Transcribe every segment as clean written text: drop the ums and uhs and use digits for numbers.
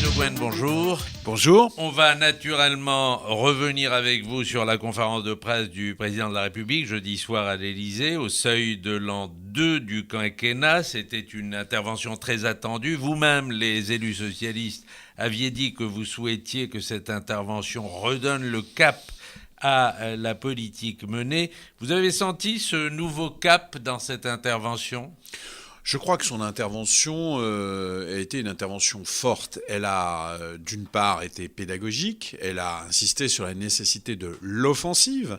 Le Guen, bonjour. Bonjour. On va naturellement revenir avec vous sur la conférence de presse du président de la République jeudi soir à l'Élysée, au seuil de l'an 2 du quinquennat. C'était une intervention très attendue. Vous-même, les élus socialistes, aviez dit que vous souhaitiez que cette intervention redonne le cap à la politique menée. Vous avez senti ce nouveau cap dans cette intervention ? Je crois que son intervention a été une intervention forte. Elle a, d'une part, été pédagogique, elle a insisté sur la nécessité de l'offensive,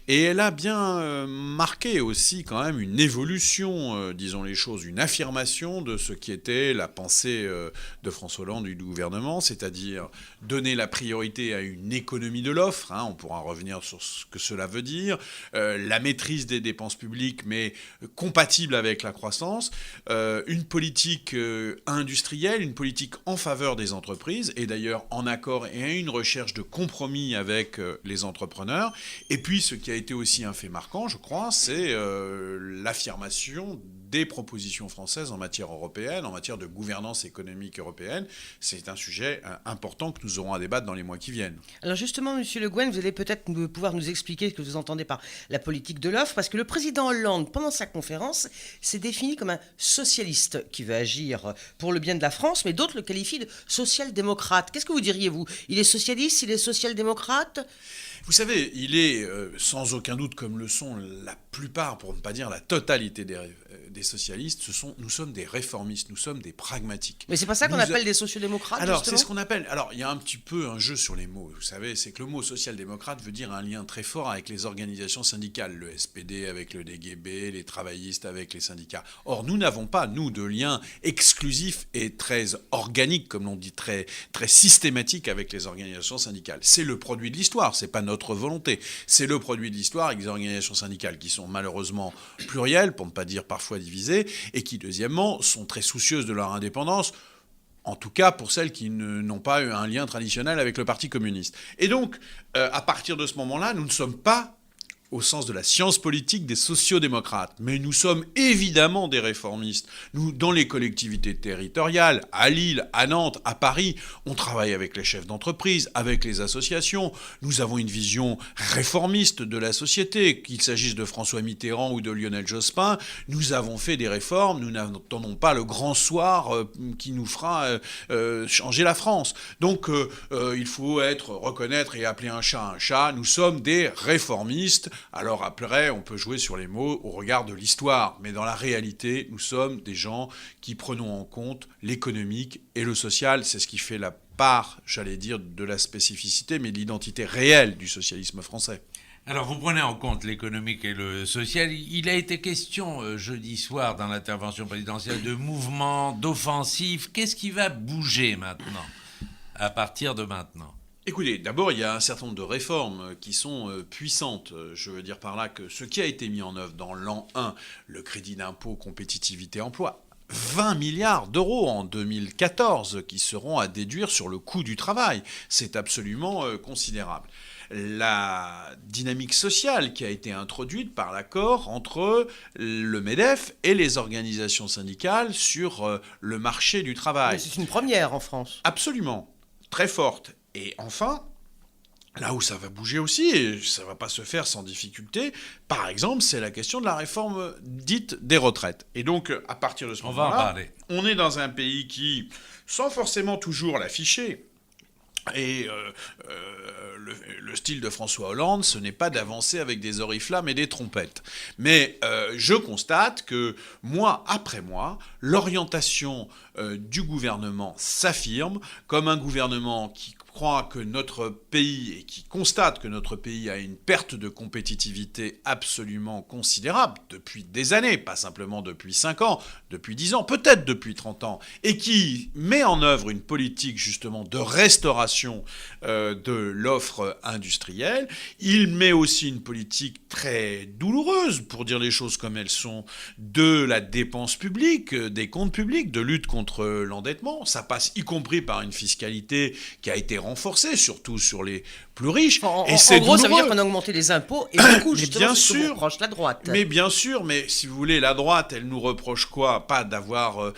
et elle a bien marqué aussi quand même une évolution, disons les choses, une affirmation de ce qui était la pensée de François Hollande et du gouvernement, c'est-à-dire donner la priorité à une économie de l'offre, on pourra revenir sur ce que cela veut dire, la maîtrise des dépenses publiques, mais compatible avec la croissance, une politique industrielle, une politique en faveur des entreprises, et d'ailleurs en accord et à une recherche de compromis avec les entrepreneurs. Et puis ce qui a été aussi un fait marquant, je crois, c'est l'affirmation des propositions françaises en matière européenne, en matière de gouvernance économique européenne. C'est un sujet important que nous aurons à débattre dans les mois qui viennent. Alors justement, Monsieur Le Guen, vous allez peut-être pouvoir nous expliquer ce que vous entendez par la politique de l'offre, parce que le président Hollande, pendant sa conférence, s'est défini comme un socialiste qui veut agir pour le bien de la France, mais d'autres le qualifient de social-démocrate. Qu'est-ce que vous diriez, vous ? Il est socialiste, il est social-démocrate ? Vous savez, il est sans aucun doute, comme le sont la plupart, pour ne pas dire la totalité des socialistes, nous sommes des réformistes, nous sommes des pragmatiques. Mais c'est pas ça qu'on appelle des sociodémocrates, alors, justement ? c'est ce qu'on appelle... Alors, il y a un petit peu un jeu sur les mots, vous savez, c'est que le mot social-démocrate veut dire un lien très fort avec les organisations syndicales, le SPD avec le DGB, les travaillistes avec les syndicats. Or, nous n'avons pas, nous, de lien exclusif et très organique, comme l'on dit, très, très systématique avec les organisations syndicales. C'est le produit de l'histoire, c'est pas notre volonté. C'est le produit de l'histoire avec des organisations syndicales qui sont malheureusement plurielles, pour ne pas dire parfois divisées, et qui, deuxièmement, sont très soucieuses de leur indépendance, en tout cas pour celles qui n'ont pas eu un lien traditionnel avec le Parti communiste. Et donc, à partir de ce moment-là, nous ne sommes pas, au sens de la science politique, des sociodémocrates. Mais nous sommes évidemment des réformistes. Nous, dans les collectivités territoriales, à Lille, à Nantes, à Paris, on travaille avec les chefs d'entreprise, avec les associations. Nous avons une vision réformiste de la société, qu'il s'agisse de François Mitterrand ou de Lionel Jospin. Nous avons fait des réformes, nous n'attendons pas le grand soir qui nous fera changer la France. Donc, il faut reconnaître et appeler un chat un chat. Nous sommes des réformistes. Alors après, on peut jouer sur les mots au regard de l'histoire, mais dans la réalité, nous sommes des gens qui prenons en compte l'économique et le social. C'est ce qui fait la part, j'allais dire, de la spécificité, mais de l'identité réelle du socialisme français. Alors, vous prenez en compte l'économique et le social. Il a été question jeudi soir dans l'intervention présidentielle de mouvement, d'offensive. Qu'est-ce qui va bouger maintenant, à partir de maintenant ? Écoutez, d'abord, il y a un certain nombre de réformes qui sont puissantes. Je veux dire par là que ce qui a été mis en œuvre dans l'an 1, le crédit d'impôt compétitivité emploi, 20 milliards d'euros en 2014 qui seront à déduire sur le coût du travail. C'est absolument considérable. La dynamique sociale qui a été introduite par l'accord entre le MEDEF et les organisations syndicales sur le marché du travail. Mais c'est une première en France. Absolument, très forte. Et enfin, là où ça va bouger aussi, et ça ne va pas se faire sans difficulté, par exemple, c'est la question de la réforme dite des retraites. Et donc, à partir de ce moment-là, on est dans un pays qui, sans forcément toujours l'afficher, et le style de François Hollande, ce n'est pas d'avancer avec des oriflammes et des trompettes. Mais je constate que, mois après mois, l'orientation du gouvernement s'affirme comme un gouvernement qui croit que notre pays, et qui constate que notre pays a une perte de compétitivité absolument considérable depuis des années, pas simplement depuis 5 ans, depuis 10 ans, peut-être depuis 30 ans, et qui met en œuvre une politique justement de restauration de l'offre industrielle. Il met aussi une politique très douloureuse, pour dire les choses comme elles sont, de la dépense publique, des comptes publics, de lutte contre contre l'endettement. Ça passe y compris par une fiscalité qui a été renforcée, surtout sur les plus riches. En et c'est gros, ça veut dire douloureux. qu'on a augmenté les impôts et beaucoup, Mais justement, bien c'est ce que vous sûr. reproche la droite. Mais bien sûr, mais si vous voulez, la droite, elle nous reproche quoi? Pas d'avoir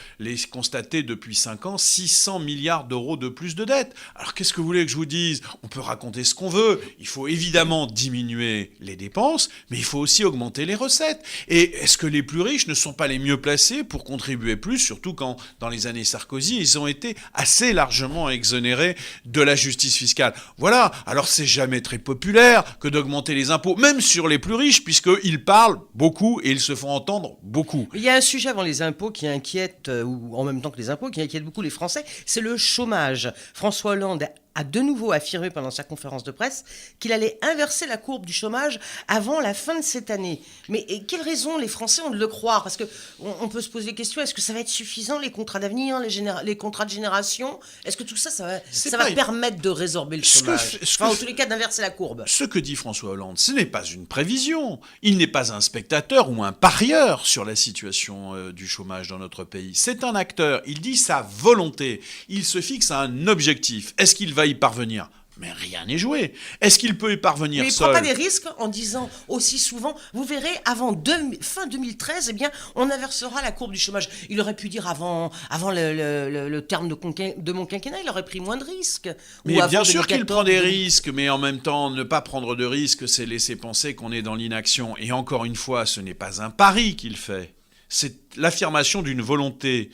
constaté depuis 5 ans 600 milliards d'euros de plus de dettes. Alors qu'est-ce que vous voulez que je vous dise? On peut raconter ce qu'on veut. Il faut évidemment diminuer les dépenses, mais il faut aussi augmenter les recettes. Et est-ce que les plus riches ne sont pas les mieux placés pour contribuer plus, surtout quand, dans les années Sarkozy, ils ont été assez largement exonérés de la justice fiscale? Voilà. Alors c'est jamais très populaire que d'augmenter les impôts, même sur les plus riches, puisqu'ils parlent beaucoup et ils se font entendre beaucoup. Il y a un sujet avant les impôts qui inquiète, ou en même temps que les impôts, qui inquiète beaucoup les Français, c'est le chômage. François Hollande a de nouveau affirmé pendant sa conférence de presse qu'il allait inverser la courbe du chômage avant la fin de cette année. Mais quelle raison les Français ont de le croire? Parce qu'on peut se poser la question, est-ce que ça va être suffisant, les contrats d'avenir, les contrats de génération? Est-ce que tout ça, ça va permettre de résorber le chômage? En tous les cas, d'inverser la courbe. Ce que dit François Hollande, ce n'est pas une prévision. Il n'est pas un spectateur ou un parieur sur la situation du chômage dans notre pays. C'est un acteur. Il dit sa volonté. Il se fixe un objectif. Est-ce qu'il va y parvenir? Mais rien n'est joué. Est-ce qu'il peut y parvenir mais seul? Mais il ne prend pas des risques en disant aussi souvent, vous verrez, avant fin 2013, eh bien, on inversera la courbe du chômage. Il aurait pu dire avant le terme de mon quinquennat, il aurait pris moins de risques. Mais bien sûr qu'il prend des risques, mais en même temps, ne pas prendre de risques, c'est laisser penser qu'on est dans l'inaction. Et encore une fois, ce n'est pas un pari qu'il fait. C'est l'affirmation d'une volonté.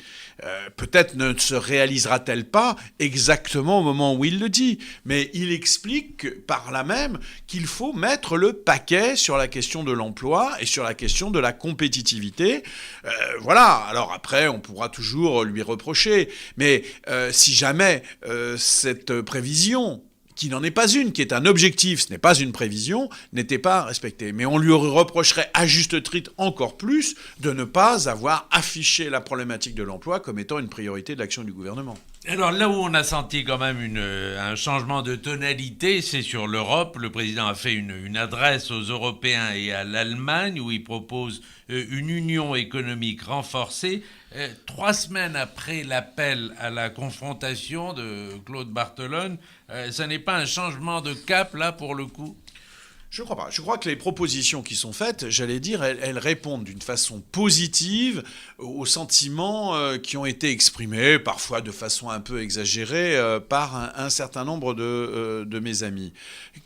Peut-être ne se réalisera-t-elle pas exactement au moment où il le dit, mais il explique par là même qu'il faut mettre le paquet sur la question de l'emploi et sur la question de la compétitivité. Voilà, alors après, on pourra toujours lui reprocher, mais si jamais cette prévision, qui n'en est pas une, qui est un objectif, ce n'est pas une prévision, n'était pas respectée. Mais on lui reprocherait à juste titre encore plus de ne pas avoir affiché la problématique de l'emploi comme étant une priorité de l'action du gouvernement. Alors là où on a senti quand même un changement de tonalité, c'est sur l'Europe. Le président a fait une adresse aux Européens et à l'Allemagne où il propose une union économique renforcée. 3 semaines après l'appel à la confrontation de Claude Barthelone, ça n'est pas un changement de cap là pour le coup? Je ne crois pas. Je crois que les propositions qui sont faites, j'allais dire, elles répondent d'une façon positive aux sentiments qui ont été exprimés, parfois de façon un peu exagérée, par un certain nombre de mes amis.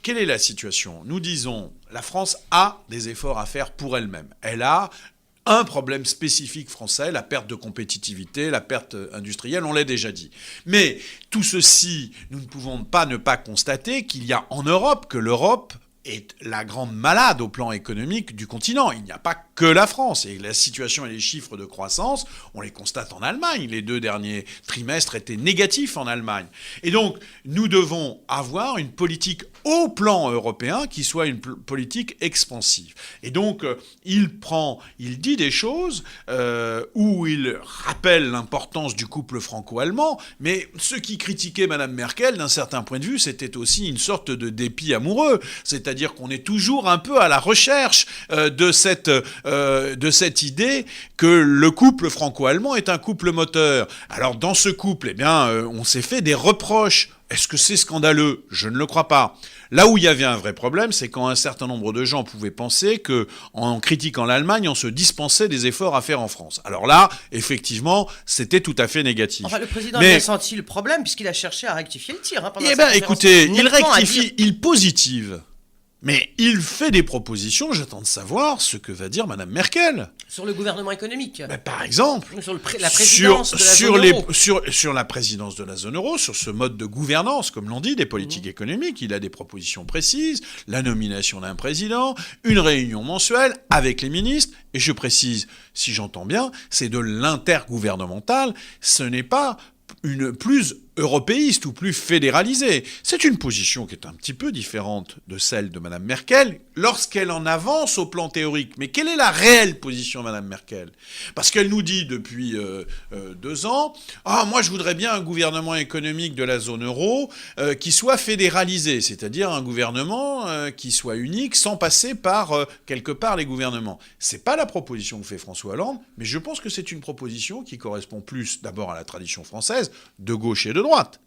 Quelle est la situation? Nous disons, la France a des efforts à faire pour elle-même. Elle a un problème spécifique français, la perte de compétitivité, la perte industrielle, on l'a déjà dit. Mais tout ceci, nous ne pouvons pas ne pas constater qu'il y a en Europe, que l'Europe est la grande malade au plan économique du continent. Il n'y a pas que la France. Et la situation et les chiffres de croissance, on les constate en Allemagne. Les 2 derniers trimestres étaient négatifs en Allemagne. Et donc, nous devons avoir une politique au plan européen qui soit une politique expansive. Et donc, il dit des choses où il rappelle l'importance du couple franco-allemand, mais ceux qui critiquaient Mme Merkel, d'un certain point de vue, c'était aussi une sorte de dépit amoureux. C'est-à-dire qu'on est toujours un peu à la recherche de cette idée que le couple franco-allemand est un couple moteur. Alors, dans ce couple, eh bien, on s'est fait des reproches. Est-ce que c'est scandaleux? Je ne le crois pas. Là où il y avait un vrai problème, c'est quand un certain nombre de gens pouvaient penser qu'en critiquant l'Allemagne, on se dispensait des efforts à faire en France. Alors là, effectivement, c'était tout à fait négatif. Enfin, le président a bien senti le problème puisqu'il a cherché à rectifier le tir. Eh bien, écoutez, il rectifie, il positive. Mais il fait des propositions, j'attends de savoir ce que va dire Mme Merkel. Sur le gouvernement économique. Ben, par exemple. Sur la présidence de la zone euro. Sur la présidence de la zone euro, sur ce mode de gouvernance, comme l'on dit, des politiques économiques. Il a des propositions précises, la nomination d'un président, une réunion mensuelle avec les ministres. Et je précise, si j'entends bien, c'est de l'intergouvernemental. Ce n'est pas plus européiste ou plus fédéralisée. C'est une position qui est un petit peu différente de celle de Mme Merkel lorsqu'elle en avance au plan théorique. Mais quelle est la réelle position de Mme Merkel ? Parce qu'elle nous dit depuis 2 ans « Ah, moi je voudrais bien un gouvernement économique de la zone euro qui soit fédéralisé, c'est-à-dire un gouvernement qui soit unique sans passer par quelque part les gouvernements. » C'est pas la proposition que fait François Hollande, mais je pense que c'est une proposition qui correspond plus d'abord à la tradition française, de gauche et de droite,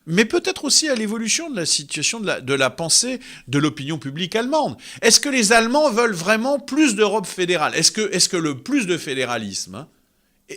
mais peut-être aussi à l'évolution de la situation de la pensée de l'opinion publique allemande. Est-ce que les Allemands veulent vraiment plus d'Europe fédérale ? Est-ce que le plus de fédéralisme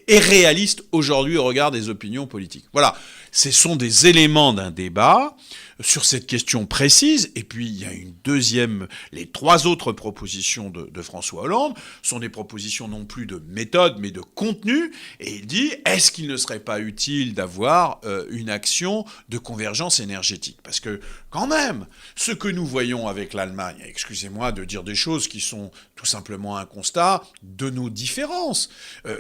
est réaliste aujourd'hui au regard des opinions politiques ? Voilà, ce sont des éléments d'un débat sur cette question précise. Et puis, il y a les 3 autres propositions de François Hollande sont des propositions non plus de méthode, mais de contenu. Et il dit, est-ce qu'il ne serait pas utile d'avoir une action de convergence énergétique ? Parce que, quand même, ce que nous voyons avec l'Allemagne, excusez-moi de dire des choses qui sont tout simplement un constat de nos différences.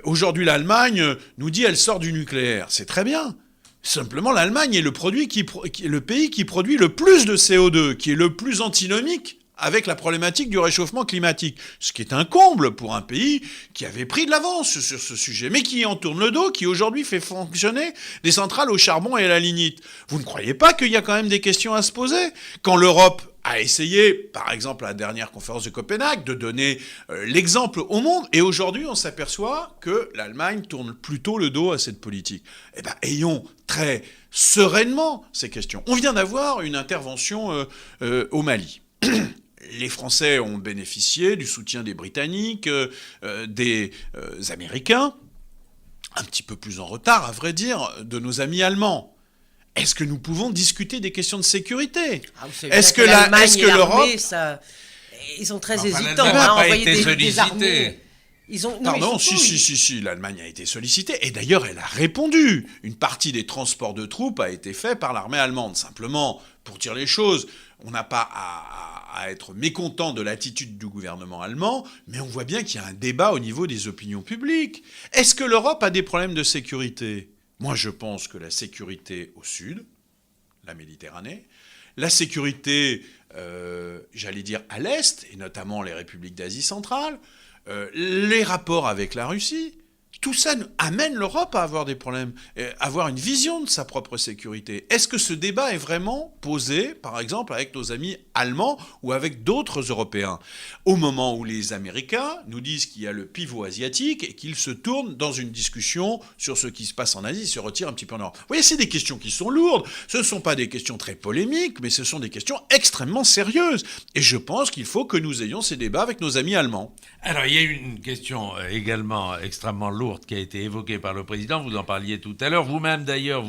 Aujourd'hui, l'Allemagne nous dit, elle sort du nucléaire. C'est très bien. Simplement, l'Allemagne est le pays qui produit le plus de CO2, qui est le plus antinomique avec la problématique du réchauffement climatique. Ce qui est un comble pour un pays qui avait pris de l'avance sur ce sujet, mais qui en tourne le dos, qui aujourd'hui fait fonctionner des centrales au charbon et à la lignite. Vous ne croyez pas qu'il y a quand même des questions à se poser ? Quand l'Europe a essayé, par exemple à la dernière conférence de Copenhague, de donner l'exemple au monde, et aujourd'hui on s'aperçoit que l'Allemagne tourne plutôt le dos à cette politique. Eh bien, ayons très sereinement ces questions. On vient d'avoir une intervention au Mali. Les Français ont bénéficié du soutien des Britanniques, des Américains, un petit peu plus en retard, à vrai dire, de nos amis allemands. Est-ce que nous pouvons discuter des questions de sécurité ? Est-ce que l'Europe... Ils sont très hésitants à envoyer des armées. Pardon, si, l'Allemagne a été sollicitée. Et d'ailleurs, elle a répondu. Une partie des transports de troupes a été fait par l'armée allemande. Simplement, pour dire les choses, on n'a pas à être mécontent de l'attitude du gouvernement allemand, mais on voit bien qu'il y a un débat au niveau des opinions publiques. Est-ce que l'Europe a des problèmes de sécurité ? Moi, je pense que la sécurité au sud, la Méditerranée, la sécurité, j'allais dire, à l'est, et notamment les républiques d'Asie centrale, les rapports avec la Russie, tout ça amène l'Europe à avoir des problèmes, à avoir une vision de sa propre sécurité. Est-ce que ce débat est vraiment posé, par exemple, avec nos amis allemands ou avec d'autres Européens ? Au moment où les Américains nous disent qu'il y a le pivot asiatique et qu'ils se tournent dans une discussion sur ce qui se passe en Asie, se retirent un petit peu en Europe. Vous voyez, c'est des questions qui sont lourdes. Ce ne sont pas des questions très polémiques, mais ce sont des questions extrêmement sérieuses. Et je pense qu'il faut que nous ayons ces débats avec nos amis allemands. Alors, il y a une question également extrêmement lourde qui a été évoquée par le président, vous en parliez tout à l'heure. Vous-même, d'ailleurs,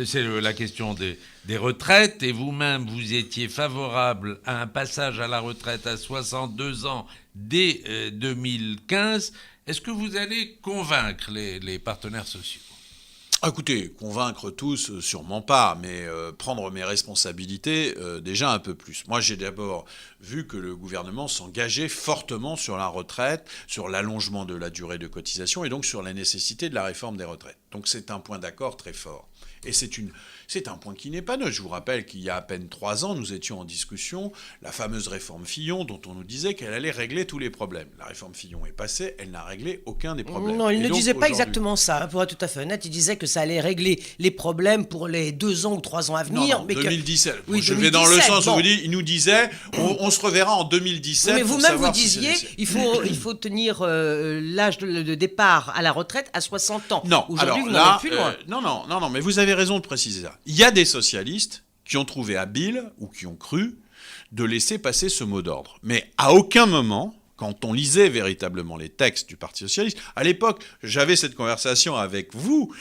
c'est la question des retraites, et vous-même, vous étiez favorable à un passage à la retraite à 62 ans dès 2015. Est-ce que vous allez convaincre les partenaires sociaux ? Écoutez, convaincre tous, sûrement pas, mais prendre mes responsabilités, déjà un peu plus. Moi, j'ai d'abord vu que le gouvernement s'engageait fortement sur la retraite, sur l'allongement de la durée de cotisation et donc sur la nécessité de la réforme des retraites. Donc c'est un point d'accord très fort. Et c'est un point qui n'est pas neutre. Je vous rappelle qu'il y a à peine 3 ans, nous étions en discussion, la fameuse réforme Fillon, dont on nous disait qu'elle allait régler tous les problèmes. La réforme Fillon est passée, elle n'a réglé aucun des problèmes. Non, il ne disait pas exactement ça, pour être tout à fait honnête. Il disait que ça allait régler les problèmes pour les 2 ans ou 3 ans à venir. Non, mais 2017. Oui, je vais dans le sens où il nous disait, on se reverra en 2017. Oui, mais vous-même, vous disiez, il faut tenir l'âge de départ à la retraite à 60 ans. Non, aujourd'hui, alors vous là, plus loin. Non, mais vous avez raison de préciser ça. Il y a des socialistes qui ont trouvé habile, ou qui ont cru, de laisser passer ce mot d'ordre. Mais à aucun moment, quand on lisait véritablement les textes du Parti socialiste, à l'époque, j'avais cette conversation avec vous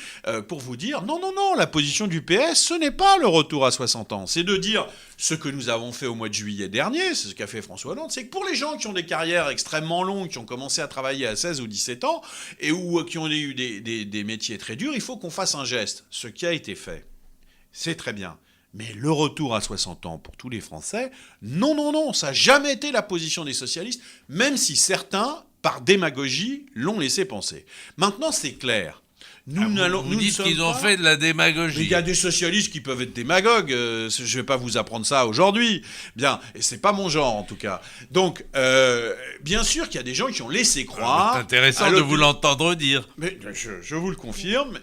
pour vous dire, non, la position du PS, ce n'est pas le retour à 60 ans. C'est de dire ce que nous avons fait au mois de juillet dernier, c'est ce qu'a fait François Hollande, c'est que pour les gens qui ont des carrières extrêmement longues, qui ont commencé à travailler à 16 ou 17 ans, ou qui ont eu des métiers très durs, il faut qu'on fasse un geste. Ce qui a été fait, c'est très bien. Mais le retour à 60 ans pour tous les Français, non, ça n'a jamais été la position des socialistes, même si certains, par démagogie, l'ont laissé penser. Maintenant, c'est clair. Nous Vous dites qu'ils ont fait de la démagogie. Mais il y a des socialistes qui peuvent être démagogues. Je ne vais pas vous apprendre ça aujourd'hui. Bien, et c'est pas mon genre en tout cas. Donc, bien sûr qu'il y a des gens qui ont laissé croire. C'est intéressant de vous l'entendre dire. Mais je vous le confirme.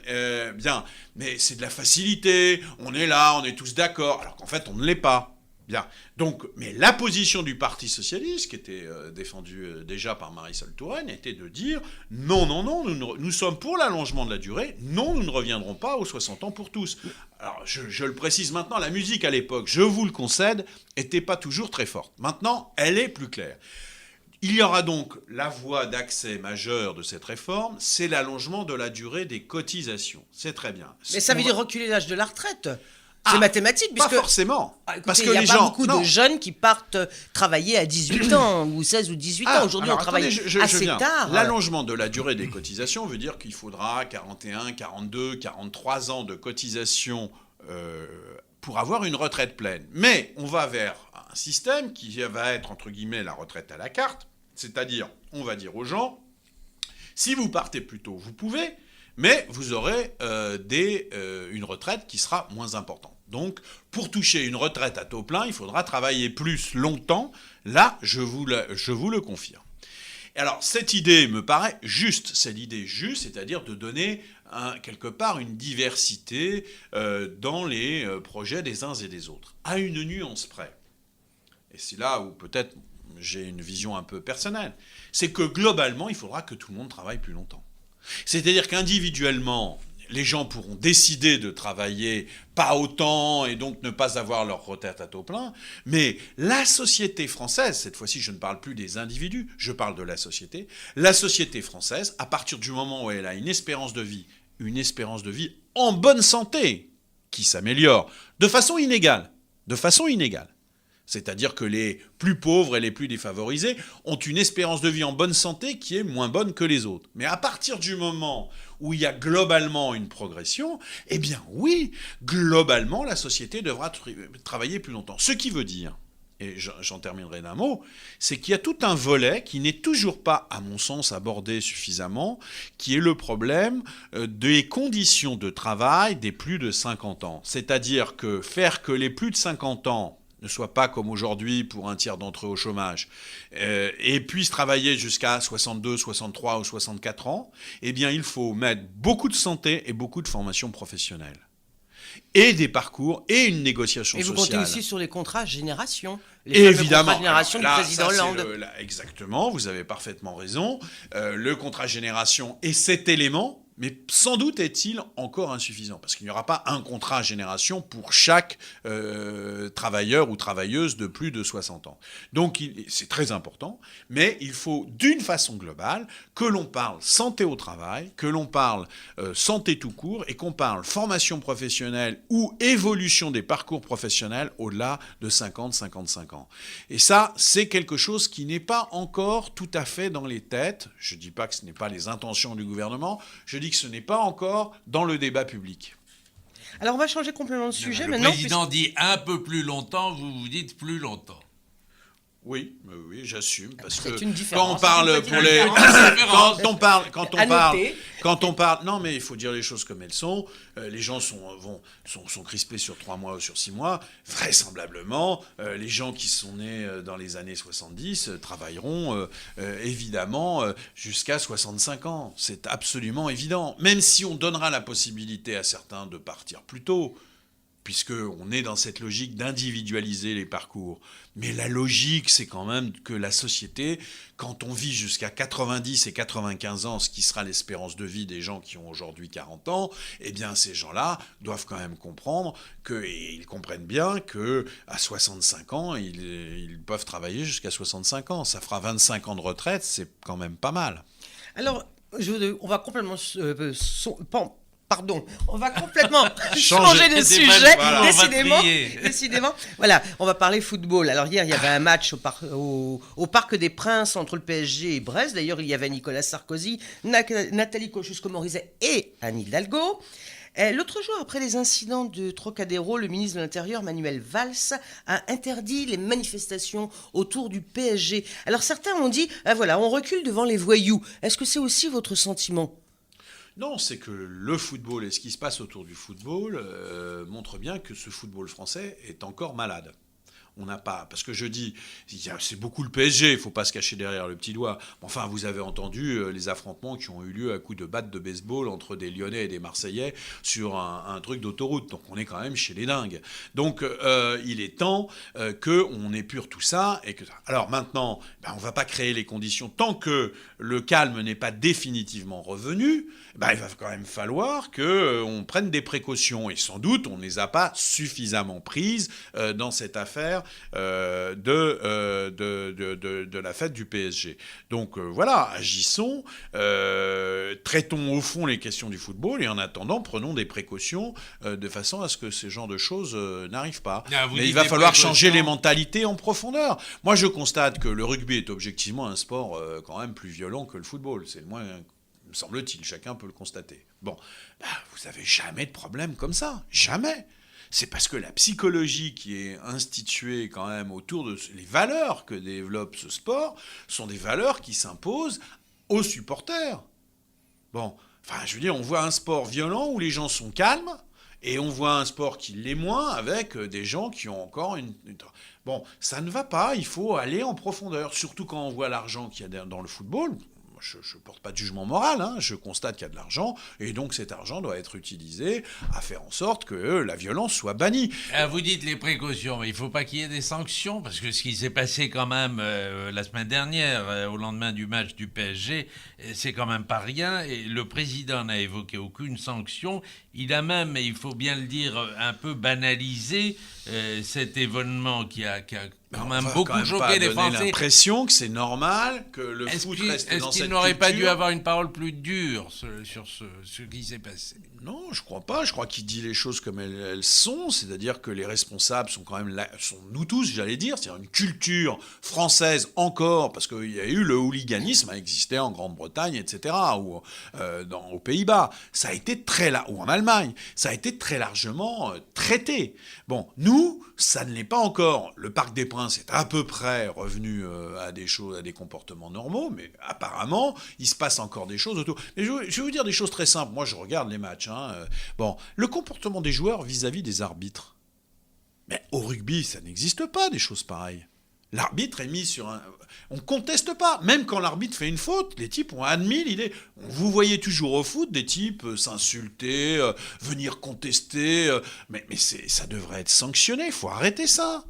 Bien, mais c'est de la facilité. On est là, on est tous d'accord, alors qu'en fait, on ne l'est pas. Bien. Donc, mais la position du Parti socialiste, qui était défendue déjà par Marisol Touraine, était de dire non, nous sommes pour l'allongement de la durée, non, nous ne reviendrons pas aux 60 ans pour tous. Alors, je le précise maintenant, la musique à l'époque, je vous le concède, n'était pas toujours très forte. Maintenant, elle est plus claire. Il y aura donc la voie d'accès majeure de cette réforme, c'est l'allongement de la durée des cotisations. C'est très bien. Mais ça veut dire reculer l'âge de la retraite. C'est mathématique. Pas forcément. Écoutez, parce que il y a les pas gens, beaucoup de jeunes qui partent travailler à 18 ans, ou 16 ou 18 ans. Aujourd'hui, on travaille assez tard. L'allongement de la durée des cotisations veut dire qu'il faudra 41, 42, 43 ans de cotisation pour avoir une retraite pleine. Mais on va vers un système qui va être, entre guillemets, la retraite à la carte. C'est-à-dire, on va dire aux gens, si vous partez plus tôt, vous pouvez, mais vous aurez une retraite qui sera moins importante. Donc, pour toucher une retraite à taux plein, il faudra travailler plus longtemps. Là, je vous le confirme. Et alors, cette idée me paraît juste. C'est l'idée juste, c'est-à-dire de donner quelque part une diversité dans les projets des uns et des autres, à une nuance près. Et c'est là où peut-être j'ai une vision un peu personnelle. C'est que globalement, il faudra que tout le monde travaille plus longtemps. C'est-à-dire qu'individuellement, les gens pourront décider de travailler pas autant et donc ne pas avoir leur retraite à taux plein, mais la société française, cette fois-ci je ne parle plus des individus, je parle de la société française, à partir du moment où elle a une espérance de vie en bonne santé, qui s'améliore de façon inégale. C'est-à-dire que les plus pauvres et les plus défavorisés ont une espérance de vie en bonne santé qui est moins bonne que les autres. Mais à partir du moment où il y a globalement une progression, eh bien oui, globalement, la société devra travailler plus longtemps. Ce qui veut dire, et j'en terminerai d'un mot, c'est qu'il y a tout un volet qui n'est toujours pas, à mon sens, abordé suffisamment, qui est le problème des conditions de travail des plus de 50 ans. C'est-à-dire que faire que les plus de 50 ans ne soient pas comme aujourd'hui pour un tiers d'entre eux au chômage, et puissent travailler jusqu'à 62, 63 ou 64 ans, eh bien il faut mettre beaucoup de santé et beaucoup de formation professionnelle. Et des parcours et une négociation sociale. Et vous comptez aussi sur les contrats génération. Évidemment. Les génération du président Hollande. Exactement, vous avez parfaitement raison. Le contrat génération est cet élément. Mais sans doute est-il encore insuffisant, parce qu'il n'y aura pas un contrat génération pour chaque travailleur ou travailleuse de plus de 60 ans. Donc c'est très important, mais il faut d'une façon globale que l'on parle santé au travail, que l'on parle santé tout court, et qu'on parle formation professionnelle ou évolution des parcours professionnels au-delà de 50-55 ans. Et ça, c'est quelque chose qui n'est pas encore tout à fait dans les têtes. Je ne dis pas que ce n'est pas les intentions du gouvernement, je dis que ce n'est pas encore dans le débat public. Alors on va changer complètement de sujet le maintenant. Le président dit un peu plus longtemps, vous dites plus longtemps. Oui, j'assume, parce que une différence. quand on parle pour les, quand on parle, non mais il faut dire les choses comme elles sont. Les gens sont crispés sur 3 mois ou sur 6 mois. Vraisemblablement, les gens qui sont nés dans les années 70 travailleront évidemment jusqu'à 65 ans. C'est absolument évident. Même si on donnera la possibilité à certains de partir plus tôt, puisqu'on est dans cette logique d'individualiser les parcours. Mais la logique, c'est quand même que la société, quand on vit jusqu'à 90 et 95 ans, ce qui sera l'espérance de vie des gens qui ont aujourd'hui 40 ans, eh bien ces gens-là doivent quand même comprendre et ils comprennent bien qu'à 65 ans, ils peuvent travailler jusqu'à 65 ans. Ça fera 25 ans de retraite, c'est quand même pas mal. Alors, on va complètement... on va complètement changer de sujet, voilà, décidément. Voilà, on va parler football. Alors hier, il y avait un match au Parc des Princes entre le PSG et Brest. D'ailleurs, il y avait Nicolas Sarkozy, Nathalie Kosciusko-Morizet et Anne Hidalgo. L'autre jour, après les incidents de Trocadéro, le ministre de l'Intérieur, Manuel Valls, a interdit les manifestations autour du PSG. Alors certains ont dit, voilà, on recule devant les voyous. Est-ce que c'est aussi votre sentiment ? Non, c'est que le football et ce qui se passe autour du football montre bien que ce football français est encore malade. On n'a pas, parce que je dis, c'est beaucoup le PSG, il ne faut pas se cacher derrière le petit doigt. Enfin, vous avez entendu les affrontements qui ont eu lieu à coups de batte de baseball entre des Lyonnais et des Marseillais sur un truc d'autoroute. Donc on est quand même chez les dingues. Donc il est temps qu'on épure tout ça. Alors maintenant, on ne va pas créer les conditions tant que le calme n'est pas définitivement revenu. Il va quand même falloir qu'on prenne des précautions. Et sans doute, on ne les a pas suffisamment prises dans cette affaire de la fête du PSG. Donc voilà, agissons, traitons au fond les questions du football et en attendant, prenons des précautions de façon à ce que ce genre de choses n'arrivent pas. Mais il va falloir changer les mentalités en profondeur. Moi, je constate que le rugby est objectivement un sport quand même plus violent que le football. C'est le moins... me semble-t-il, chacun peut le constater. Bon, vous n'avez jamais de problème comme ça, jamais. C'est parce que la psychologie qui est instituée quand même autour de les valeurs que développe ce sport sont des valeurs qui s'imposent aux supporters. Bon, je veux dire, on voit un sport violent où les gens sont calmes et on voit un sport qui l'est moins avec des gens qui ont encore une... Bon, ça ne va pas, il faut aller en profondeur, surtout quand on voit l'argent qu'il y a dans le football. Je ne porte pas de jugement moral, je constate qu'il y a de l'argent, et donc cet argent doit être utilisé à faire en sorte que la violence soit bannie. Vous dites les précautions, mais il ne faut pas qu'il y ait des sanctions, parce que ce qui s'est passé quand même la semaine dernière, au lendemain du match du PSG, c'est quand même pas rien, et le président n'a évoqué aucune sanction. Il a même, et il faut bien le dire, un peu banalisé cet événement qui a quand même beaucoup choqué les Français. J'ai l'impression que c'est normal que le foot reste dans cette culture. Est-ce qu'il n'aurait pas dû avoir une parole plus dure sur ce qui s'est passé ? Non, je crois pas. Je crois qu'il dit les choses comme elles sont, c'est-à-dire que les responsables sont quand même là, sont nous tous, j'allais dire, c'est-à-dire une culture française encore, parce qu'il y a eu le hooliganisme a existé en Grande-Bretagne, etc., ou aux Pays-Bas. Ça a été ou en Allemagne, ça a été très largement traité. Bon, nous, ça ne l'est pas encore. Le Parc des Princes est à peu près revenu à des comportements normaux, mais apparemment, il se passe encore des choses autour. Mais je vais vous dire des choses très simples. Moi, je regarde les matchs. Bon, le comportement des joueurs vis-à-vis des arbitres. Mais au rugby, ça n'existe pas des choses pareilles. L'arbitre est mis sur un... On ne conteste pas. Même quand l'arbitre fait une faute, les types ont admis l'idée. Vous voyez toujours au foot des types s'insulter, venir contester. Mais ça devrait être sanctionné. Il faut arrêter ça.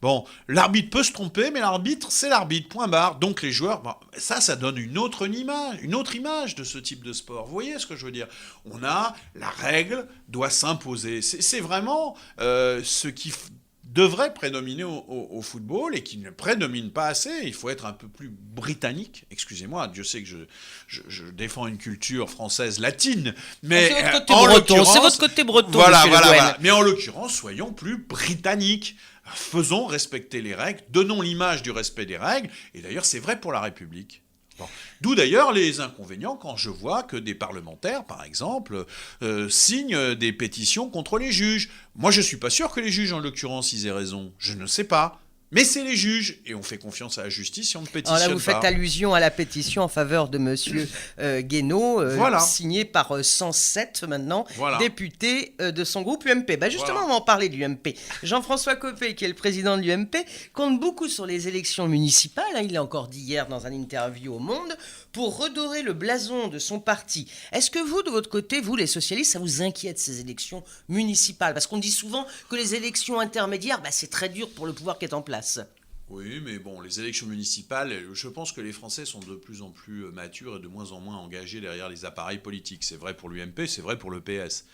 Bon, l'arbitre peut se tromper, mais l'arbitre, c'est l'arbitre, point barre. Donc les joueurs, ça donne une autre image de ce type de sport. Vous voyez ce que je veux dire ? La règle doit s'imposer. C'est vraiment ce qui devrait prédominer au football et qui ne prédomine pas assez. Il faut être un peu plus britannique. Excusez-moi, Dieu sait que je défends une culture française latine, mais c'est votre côté breton. Voilà. Mais en l'occurrence, soyons plus britanniques. Faisons respecter les règles, donnons l'image du respect des règles, et d'ailleurs c'est vrai pour la République. Bon. D'où d'ailleurs les inconvénients quand je vois que des parlementaires, par exemple, signent des pétitions contre les juges. Moi je ne suis pas sûr que les juges, en l'occurrence, ils aient raison. Je ne sais pas. Mais c'est les juges, et on fait confiance à la justice et on ne pétitionne pas. Alors là, vous faites allusion à la pétition en faveur de M. Guénaud, signée par 107 maintenant, députés de son groupe UMP. Justement, on va en parler de l'UMP. Jean-François Copé, qui est le président de l'UMP, compte beaucoup sur les élections municipales. Il l'a encore dit hier dans un interview au Monde, pour redorer le blason de son parti. Est-ce que vous, de votre côté, vous, les socialistes, ça vous inquiète, ces élections municipales ? Parce qu'on dit souvent que les élections intermédiaires, c'est très dur pour le pouvoir qui est en place. Oui, mais bon, les élections municipales, je pense que les Français sont de plus en plus matures et de moins en moins engagés derrière les appareils politiques. C'est vrai pour l'UMP, c'est vrai pour le PS.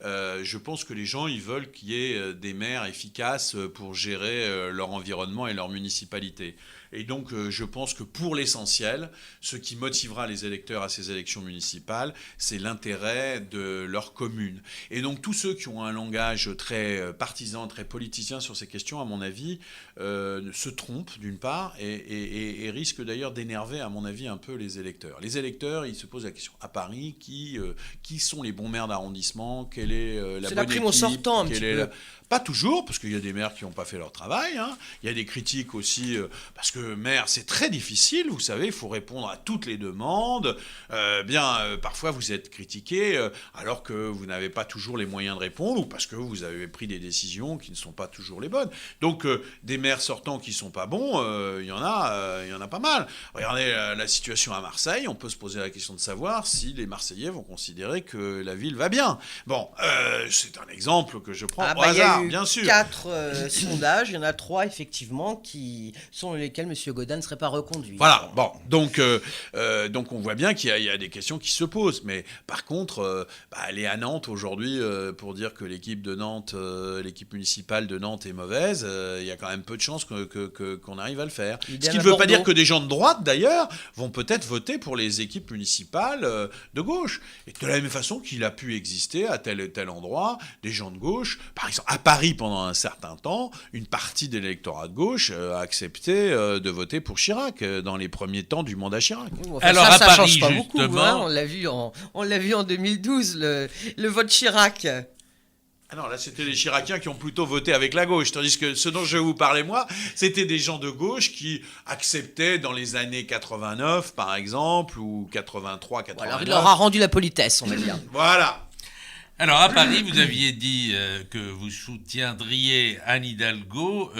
Je pense que les gens, ils veulent qu'il y ait des maires efficaces pour gérer leur environnement et leur municipalité. Et donc, je pense que pour l'essentiel, ce qui motivera les électeurs à ces élections municipales, c'est l'intérêt de leur commune. Et donc, tous ceux qui ont un langage très partisan, très politicien sur ces questions, à mon avis, se trompent, d'une part, et risquent d'ailleurs d'énerver, à mon avis, un peu les électeurs. Les électeurs, ils se posent la question, à Paris, qui sont les bons maires d'arrondissement ? Quelle est la bonne équipe ? C'est la prime au sortant, un petit peu. Pas toujours, parce qu'il y a des maires qui n'ont pas fait leur travail. Hein. Il y a des critiques aussi, parce que maire, c'est très difficile, vous savez, il faut répondre à toutes les demandes. Parfois, vous êtes critiqué alors que vous n'avez pas toujours les moyens de répondre, ou parce que vous avez pris des décisions qui ne sont pas toujours les bonnes. Donc, des maires sortants qui ne sont pas bons, il y en a pas mal. Regardez la situation à Marseille, on peut se poser la question de savoir si les Marseillais vont considérer que la ville va bien. Bon, c'est un exemple que je prends au hasard, bien sûr. Il y a eu 4 sondages, il y en a 3 effectivement qui sont lesquels M. Gaudin ne serait pas reconduit. Voilà, bon, donc on voit bien qu'il y a des questions qui se posent. Mais par contre, aller à Nantes aujourd'hui pour dire que l'équipe de Nantes, l'équipe municipale de Nantes est mauvaise, il y a quand même peu de chances qu'on arrive à le faire. Ce qui ne veut pas dire que des gens de droite, d'ailleurs, vont peut-être voter pour les équipes municipales de gauche. Et de la même façon qu'il a pu exister à tel et tel endroit des gens de gauche. Par exemple, à Paris, pendant un certain temps, une partie de l'électorat de gauche a accepté de voter pour Chirac dans les premiers temps du mandat Chirac. Enfin, alors ça, à Paris, change pas justement, beaucoup, hein. On l'a vu en 2012, le vote Chirac. Ah non, là, c'était les Chiraciens qui ont plutôt voté avec la gauche. Tandis que ce dont je vous parlais, moi, c'était des gens de gauche qui acceptaient dans les années 89, par exemple, ou 83, 89. Alors, il leur a rendu la politesse, on va dire. Voilà. Alors, à Paris, vous aviez dit que vous soutiendriez Anne Hidalgo.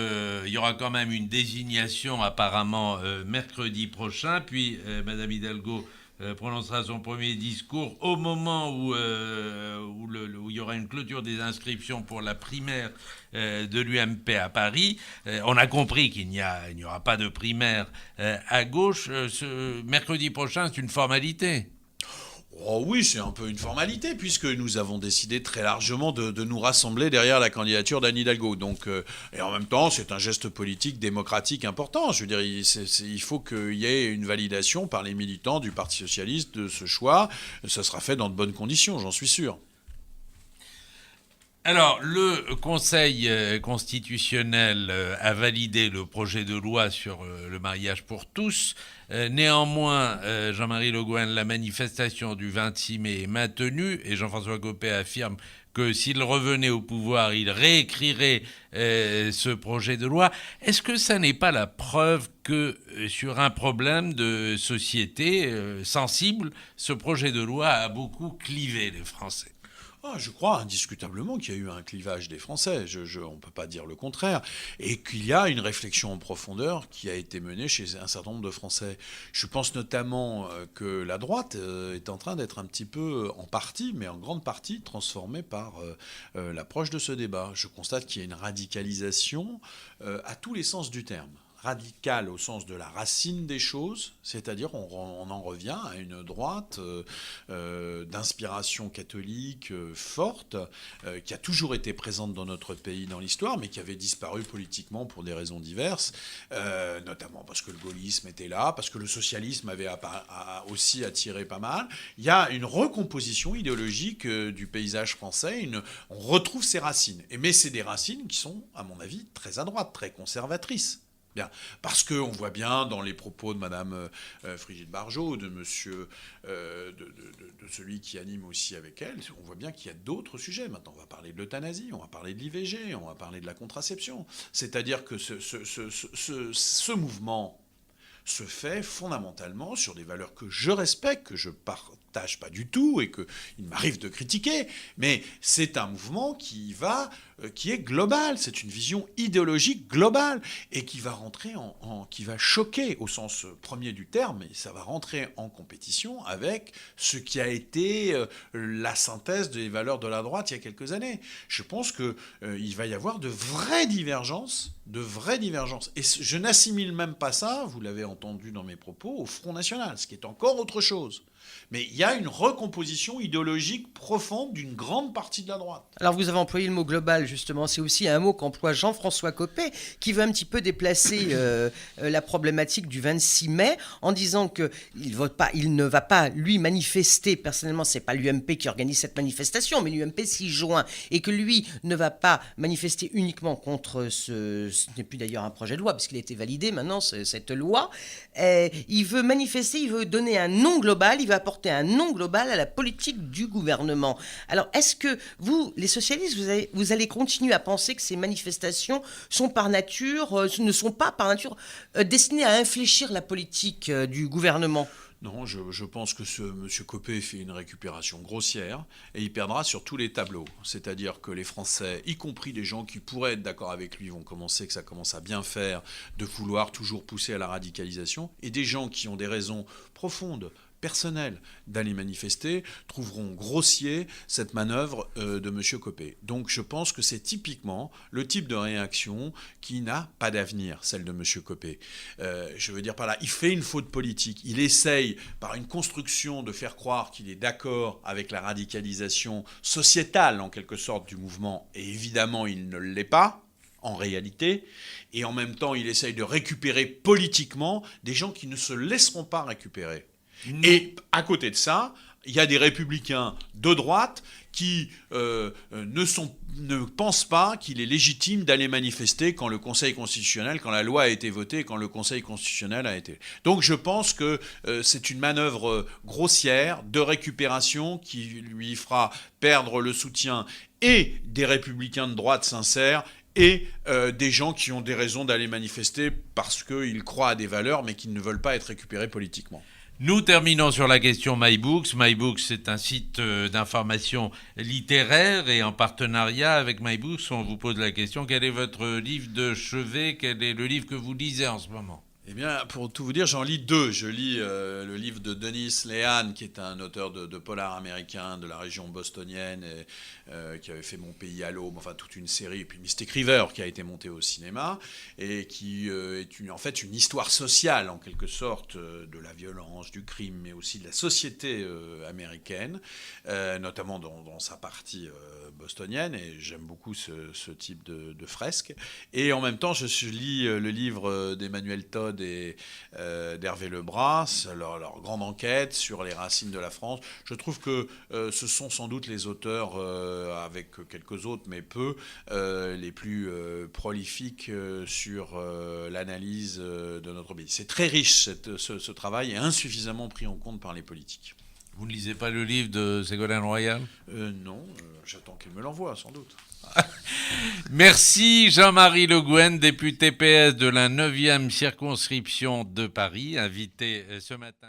Il y aura quand même une désignation, apparemment, mercredi prochain. Puis, Madame Hidalgo prononcera son premier discours au moment où il y aura une clôture des inscriptions pour la primaire de l'UMP à Paris. On a compris qu'il n'y aura pas de primaire à gauche. Ce mercredi prochain, c'est une formalité. Oh oui, c'est un peu une formalité, puisque nous avons décidé très largement de nous rassembler derrière la candidature d'Anne Hidalgo. Donc, et en même temps, c'est un geste politique démocratique important. Je veux dire, il faut qu'il y ait une validation par les militants du Parti socialiste de ce choix. Ça sera fait dans de bonnes conditions, j'en suis sûr. Alors, le Conseil constitutionnel a validé le projet de loi sur le mariage pour tous. Néanmoins, Jean-Marie Le Guen, la manifestation du 26 mai est maintenue et Jean-François Copé affirme que s'il revenait au pouvoir, il réécrirait ce projet de loi. Est-ce que ça n'est pas la preuve que sur un problème de société sensible, ce projet de loi a beaucoup clivé les Français ? Je crois indiscutablement qu'il y a eu un clivage des Français, on ne peut pas dire le contraire, et qu'il y a une réflexion en profondeur qui a été menée chez un certain nombre de Français. Je pense notamment que la droite est en train d'être un petit peu, en partie, mais en grande partie, transformée par l'approche de ce débat. Je constate qu'il y a une radicalisation à tous les sens du terme. Radicale au sens de la racine des choses, c'est-à-dire on en revient à une droite d'inspiration catholique forte, qui a toujours été présente dans notre pays dans l'histoire, mais qui avait disparu politiquement pour des raisons diverses, notamment parce que le gaullisme était là, parce que le socialisme avait aussi attiré pas mal. Il y a une recomposition idéologique du paysage français, on retrouve ses racines. Mais c'est des racines qui sont, à mon avis, très à droite, très conservatrices. Bien, parce qu'on voit bien dans les propos de Madame Brigitte Bardot, de Monsieur, de celui qui anime aussi avec elle, on voit bien qu'il y a d'autres sujets. Maintenant, on va parler de l'euthanasie, on va parler de l'IVG, on va parler de la contraception. C'est-à-dire que ce mouvement se fait fondamentalement sur des valeurs que je respecte, que je partage pas du tout et qu'il m'arrive de critiquer, mais c'est un mouvement qui est global, c'est une vision idéologique globale et qui va rentrer qui va choquer au sens premier du terme, et ça va rentrer en compétition avec ce qui a été la synthèse des valeurs de la droite il y a quelques années. Je pense qu'il va y avoir de vraies divergences, et je n'assimile même pas ça, vous l'avez entendu dans mes propos, au Front National, ce qui est encore autre chose. Mais il y a une recomposition idéologique profonde d'une grande partie de la droite. Alors vous avez employé le mot global, justement. C'est aussi un mot qu'emploie Jean-François Copé, qui veut un petit peu déplacer la problématique du 26 mai en disant qu'il ne va pas, lui, manifester. Personnellement, ce n'est pas l'UMP qui organise cette manifestation, mais l'UMP s'y joint. Et que lui ne va pas manifester uniquement contre ce n'est plus d'ailleurs un projet de loi, puisqu'il a été validé maintenant, cette loi. Il veut manifester, il veut donner un nom global, il va apporter un nom global à la politique du gouvernement. Alors, est-ce que vous, les socialistes, vous allez continue à penser que ces manifestations sont par nature, ne sont pas par nature destinées à infléchir la politique du gouvernement. Non, je pense que M. Copé fait une récupération grossière et il perdra sur tous les tableaux. C'est-à-dire que les Français, y compris des gens qui pourraient être d'accord avec lui, vont commencer, que ça commence à bien faire, de vouloir toujours pousser à la radicalisation, et des gens qui ont des raisons profondes, personnels d'aller manifester trouveront grossier cette manœuvre de M. Copé. Donc je pense que c'est typiquement le type de réaction qui n'a pas d'avenir, celle de M. Copé. Je veux dire par là, il fait une faute politique, il essaye par une construction de faire croire qu'il est d'accord avec la radicalisation sociétale en quelque sorte du mouvement, et évidemment il ne l'est pas en réalité, et en même temps il essaye de récupérer politiquement des gens qui ne se laisseront pas récupérer. Et à côté de ça, il y a des républicains de droite qui ne pensent pas qu'il est légitime d'aller manifester quand le Conseil constitutionnel, quand la loi a été votée, quand le Conseil constitutionnel a été... Donc je pense que c'est une manœuvre grossière de récupération qui lui fera perdre le soutien et des républicains de droite sincères et des gens qui ont des raisons d'aller manifester parce qu'ils croient à des valeurs mais qui ne veulent pas être récupérés politiquement. Nous terminons sur la question MyBooks. MyBooks, c'est un site d'information littéraire et en partenariat avec MyBooks, on vous pose la question, quel est votre livre de chevet? Quel est le livre que vous lisez en ce moment? Eh bien, pour tout vous dire, j'en lis deux. Je lis le livre de Dennis Lehane, qui est un auteur de polar américain de la région bostonienne, et, qui avait fait Mon pays à l'aube, enfin toute une série, et puis Mystic River, qui a été monté au cinéma, et qui est en fait une histoire sociale, en quelque sorte, de la violence, du crime, mais aussi de la société américaine, notamment dans sa partie bostonienne, et j'aime beaucoup ce type de fresque. Et en même temps, je lis le livre d'Emmanuel Todd et d'Hervé Lebras, leur grande enquête sur les racines de la France. Je trouve que ce sont sans doute les auteurs, avec quelques autres, mais peu, les plus prolifiques sur l'analyse de notre pays. C'est très riche, ce travail, et insuffisamment pris en compte par les politiques. Vous ne lisez pas le livre de Ségolène Royal? Non, j'attends qu'elle me l'envoie, sans doute. Merci Jean-Marie Le Guen, député PS de la 9e circonscription de Paris, invité ce matin.